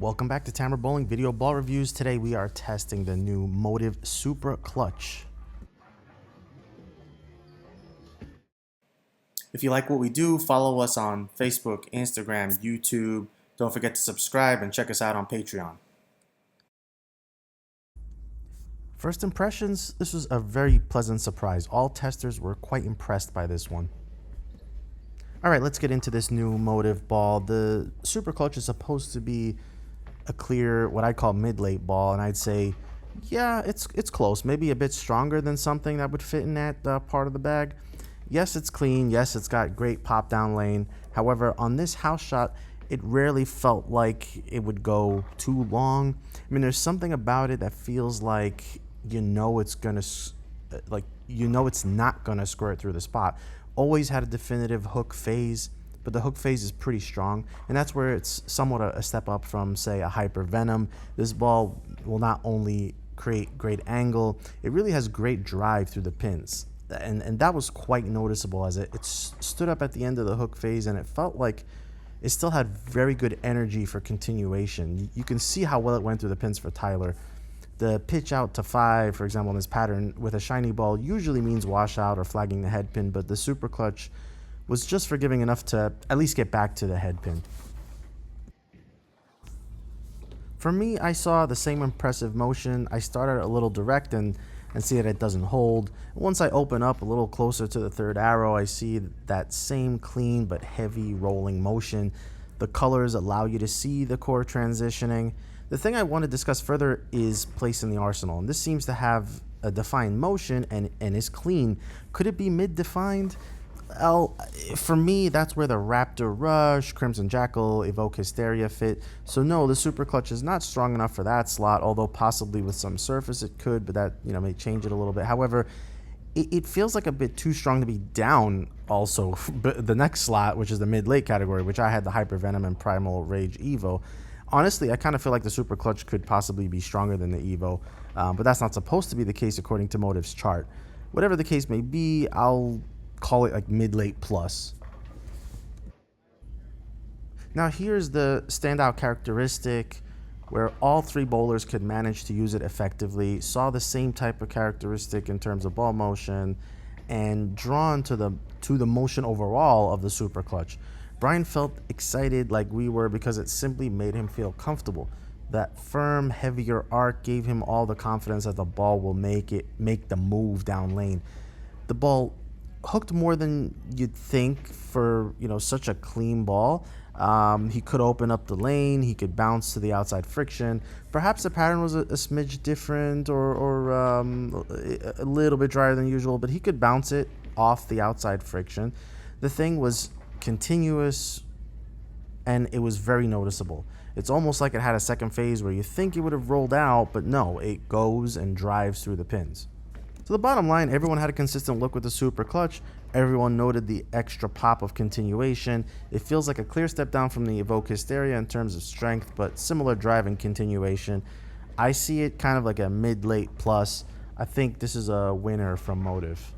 Welcome back to Tamara Bowling Video Ball Reviews. Today we are testing the new Motiv Supra clutch. If you like what we do, follow us on Facebook, Instagram, YouTube. Don't forget to subscribe and check us out on Patreon. First impressions, this was a very pleasant surprise. All testers were quite impressed by this one. Alright, let's get into this new Motiv ball. The Supra clutch is supposed to be a clear, what I call mid-late ball, and I'd say, yeah, it's close. Maybe a bit stronger than something that would fit in that part of the bag. Yes, it's clean. Yes, it's got great pop down lane. However, on this house shot, it rarely felt like it would go too long. I mean, there's something about it that feels like it's gonna, it's not gonna squirt through the spot. Always had a definitive hook phase, but the hook phase is pretty strong, and that's where it's somewhat a step up from, say, a Hyper Venom. This ball will not only create great angle, it really has great drive through the pins, and that was quite noticeable as it stood up at the end of the hook phase, and it felt like it still had very good energy for continuation. You can see how well it went through the pins for Tyler. The pitch out to 5, for example, in this pattern with a shiny ball usually means washout or flagging the head pin, but the Super clutch was just forgiving enough to at least get back to the head pin. For me, I saw the same impressive motion. I started a little direct and see that it doesn't hold. Once I open up a little closer to the third arrow, I see that same clean but heavy rolling motion. The colors allow you to see the core transitioning. The thing I want to discuss further is place in the arsenal, and this seems to have a defined motion and is clean. Could it be mid-defined? Well, for me, that's where the Raptor Rush, Crimson Jackal, Evoke Hysteria fit. So no, the Super clutch is not strong enough for that slot, although possibly with some surface it could, but that may change it a little bit. However, it feels like a bit too strong to be down also the next slot, which is the mid-late category, which I had the Hyper Venom and Primal Rage Evo. Honestly, I kind of feel like the Super clutch could possibly be stronger than the Evo, but that's not supposed to be the case according to Motiv's chart. Whatever the case may be, I'll call it like mid-late plus. Now here's the standout characteristic where all three bowlers could manage to use it effectively, saw the same type of characteristic in terms of ball motion, and drawn to the motion overall of the Super clutch. Brian felt excited like we were because it simply made him feel comfortable. That firm, heavier arc gave him all the confidence that the ball will make the move down lane. The ball hooked more than you'd think for such a clean ball. He could open up the lane, he could bounce to the outside friction. Perhaps the pattern was a smidge different or a little bit drier than usual, but he could bounce it off the outside friction. The thing was continuous and it was very noticeable. It's almost like it had a second phase where you think it would have rolled out, but no, it goes and drives through the pins. So the bottom line, everyone had a consistent look with the Super clutch. Everyone noted the extra pop of continuation. It feels like a clear step down from the Evoke Hysteria in terms of strength, but similar drive and continuation. I see it kind of like a mid-late plus. I think this is a winner from Motiv.